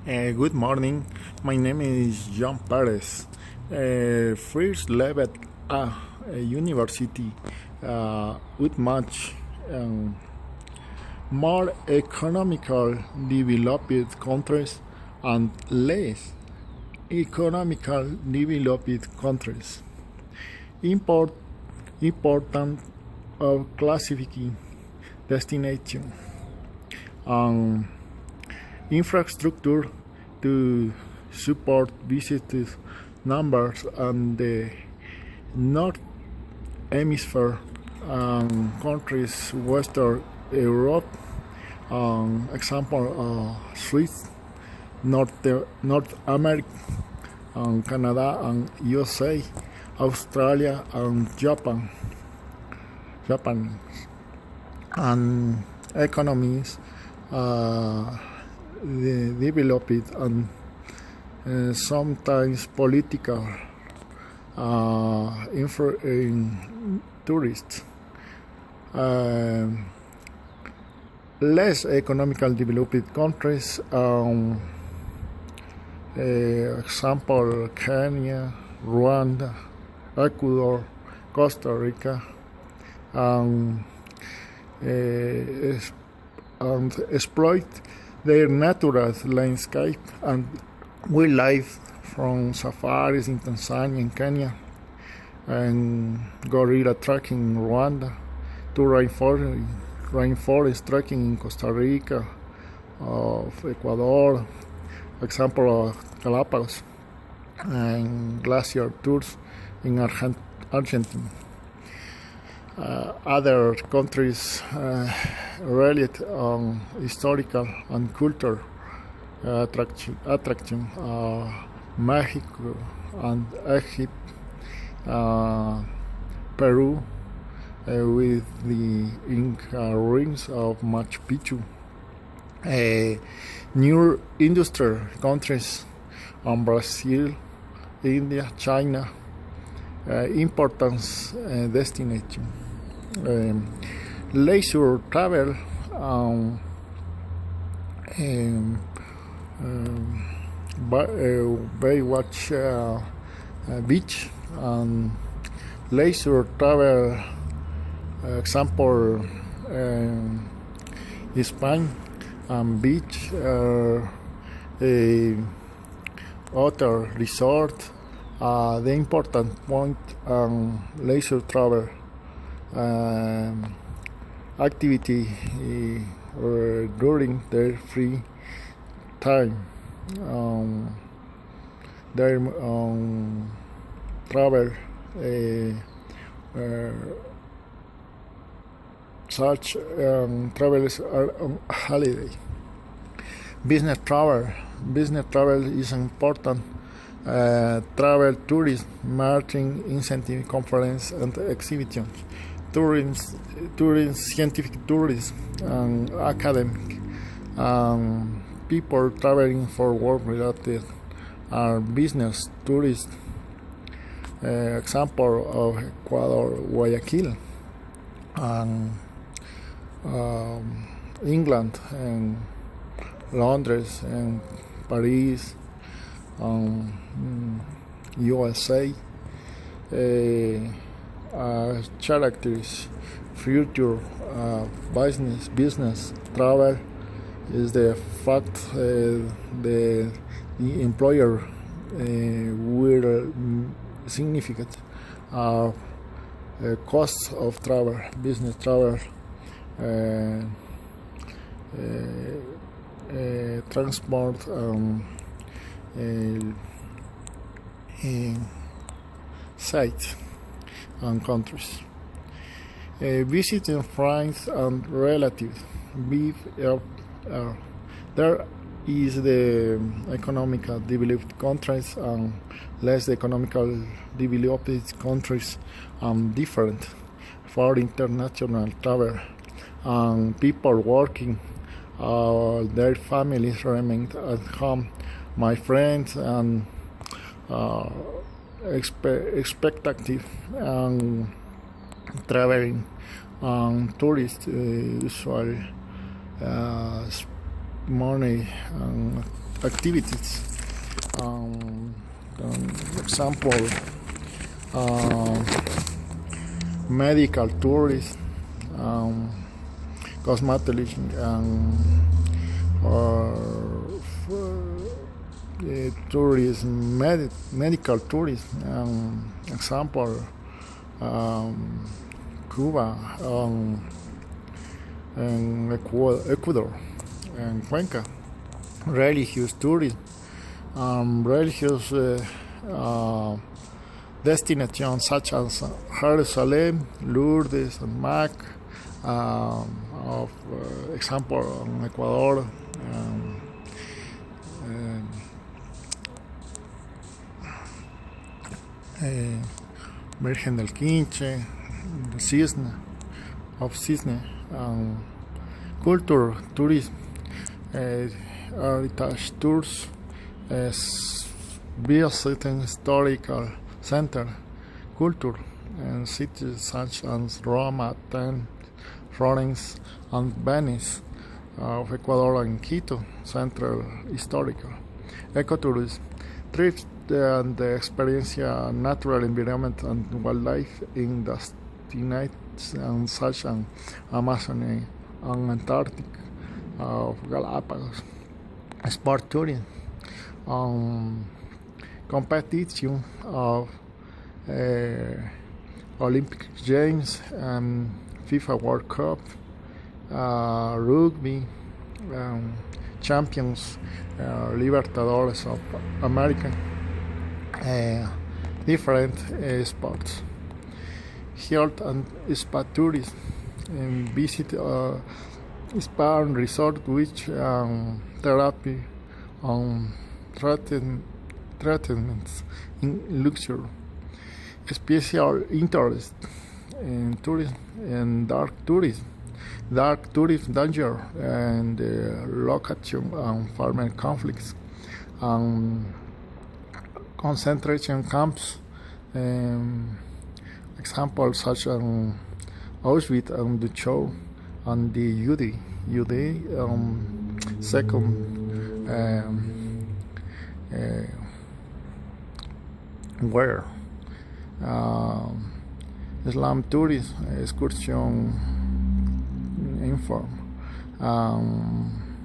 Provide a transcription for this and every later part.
Good morning. My name is John Perez. First level university, utmach, more economical developed countries and less economical developed countries. Important of classifying destination. Infrastructure to support visitors numbers and the North Hemisphere countries Western Europe, example Swiss, North America, Canada and USA, Australia and Japan, and economies developed and sometimes political tourists. Less economical developed countries, example Kenya, Rwanda, Ecuador, Costa Rica, and exploit their natural landscape and wildlife from safaris in Tanzania and Kenya, and gorilla trekking in Rwanda, to rainforest trekking in Costa Rica, of Ecuador, example of Galapagos, and glacier tours in Argentina. Other countries related on historical and cultural attraction, Mexico and Egypt, Peru with the Inca ruins of Machu Picchu, new industrial countries on Brazil, India, China, importance destination. Leisure travel, Baywatch beach, and leisure travel, example Spain and beach, hotel resort. The important point leisure travel activity during their free time. Their travel such travels are on holiday. Business travel is important. Travel, tourism, marketing, incentive, conference, and exhibitions. Tourism, scientific tourism, and academic. People traveling for work related are business tourists. Example of Ecuador, Guayaquil, and England, and Londres, and Paris, USA. Characters future business travel is the fact the employer will significant costs of travel, business travel, transport, sites and countries. Visiting friends and relatives. There is the economical developed countries and less economical developed countries different for international travel, and people working, their families remain at home. My friends and expectative and traveling tourists usually money activities. Example, uh, medical tourism, cosmetology, tourism, medical tourism. Example, Cuba, and Ecuador, and Cuenca. Religious tourism, religious destinations such as Jerusalem, Lourdes, and Mecca. Of example, Ecuador. Virgen del Quinche, Cisne, culture, tourism, heritage tours, visiting historical center, culture, and cities such as Rome, Athens, Florence, and Venice of Ecuador and Quito, Central Historical. Ecotourism, trips and the experience natural environment and wildlife in destinations such as Amazon and Antarctic of Galapagos. Sport tourism, competition of Olympic Games, FIFA World Cup, rugby, champions, Libertadores of America, different sports. Health and spa tourism, visit spa and resort which therapy treatments in luxury. Special interest in tourism and dark tourism. Dark tourism danger and location and farming conflicts. Concentration camps. Examples such as Auschwitz and Dachau and the Uday second where Islam tourism excursion inform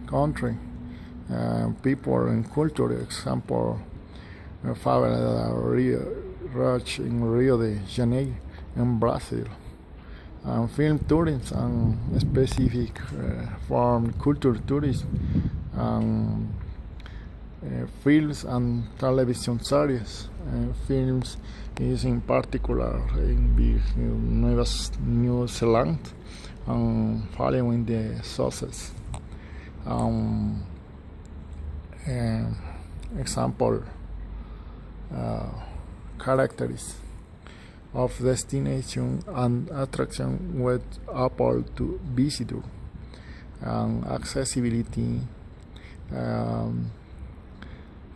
country people and culture. Example, favela Roach in Rio de Janeiro in Brazil. Film tourism and specific form culture tourism, films and television series. Films is in particular in New Zealand, following the sources. Example, characteristics of destination and attraction with appeal to visitor, accessibility,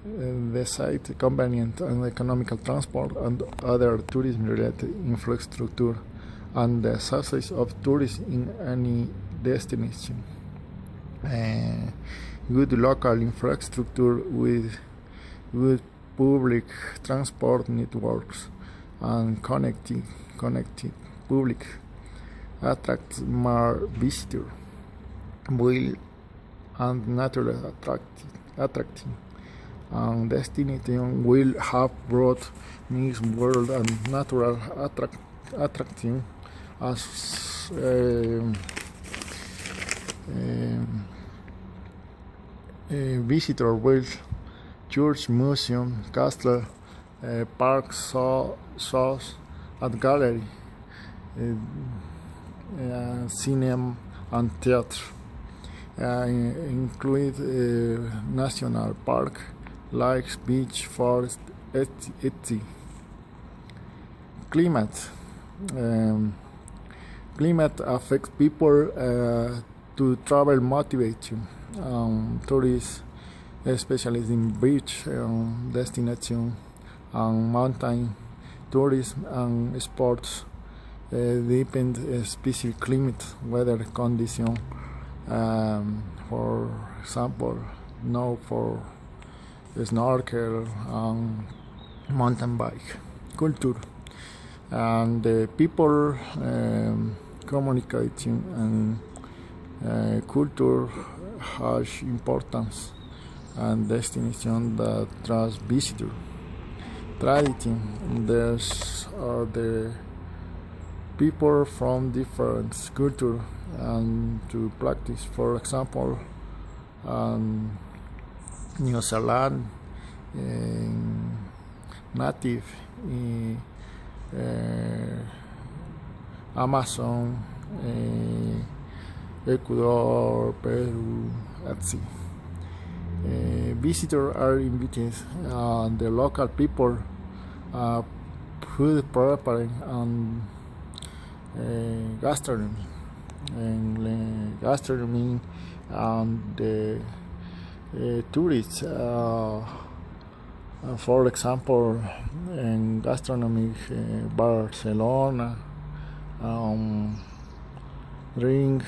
the site convenient and economical transport and other tourism-related infrastructure, and the success of tourism in any destination. Good local infrastructure with good public transport networks and connected public attracts more visitors, will and natural attracting. Destination will have brought mixed world and natural attracting as visitor will church, museum, castle, parks, shows, and gallery, cinema, and theater. Include national park, lakes, beach, forest, etc. Climate. Climate affects people to travel motivation. Tourists, especially in beach destination and mountain tourism and sports, depend specific climate, weather condition, for example, no for snorkel and mountain bike culture, and the people communicating and culture has importance and destination that draws visitors. Tradition, there's the people from different culture and to practice. For example, New Zealand, native, Amazon, Ecuador, Peru, etc. Visitors are invited, the local people food preparing and gastronomy and the tourists, for example, in gastronomy, Barcelona, drink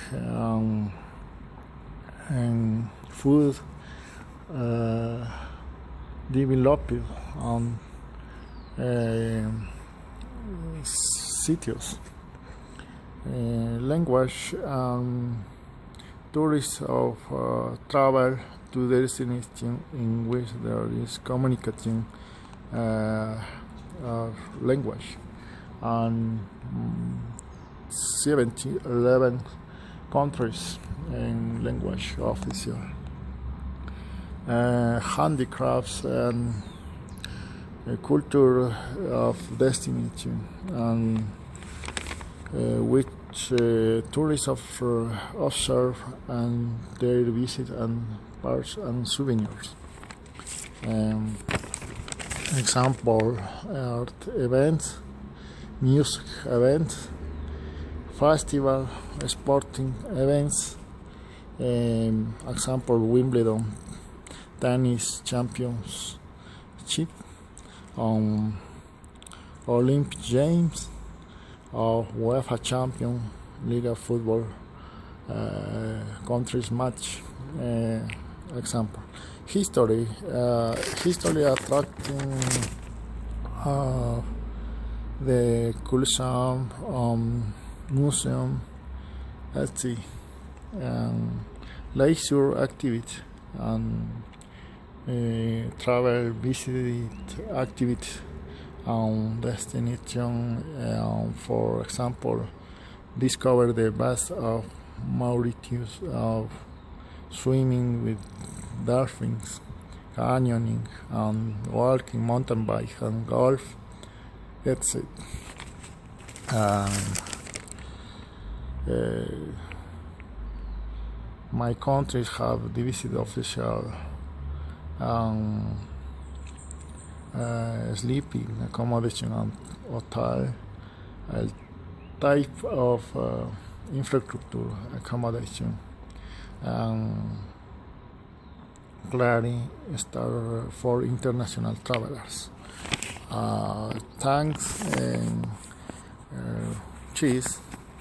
and food developed on sitios. Language tourists of travel to destination in which there is communicating language, and 11 countries in language official. Handicrafts and culture of destination, and which tourists observe and their visit and parts and souvenirs. Example, art events, music events, festival, sporting events. Example, Wimbledon tennis championship, Olympic Games, or UEFA Champions League football countries match. Example, history attracting the Coliseum, museum, etc. Leisure activity and travel visit activity on destination. For example, discover the best of Mauritius of swimming with dolphins, canyoning, and walking, mountain bike, and golf, etc. My countries have divided official sleeping accommodation and hotel, type of infrastructure accommodation, clearing star for international travelers. Thanks and cheese.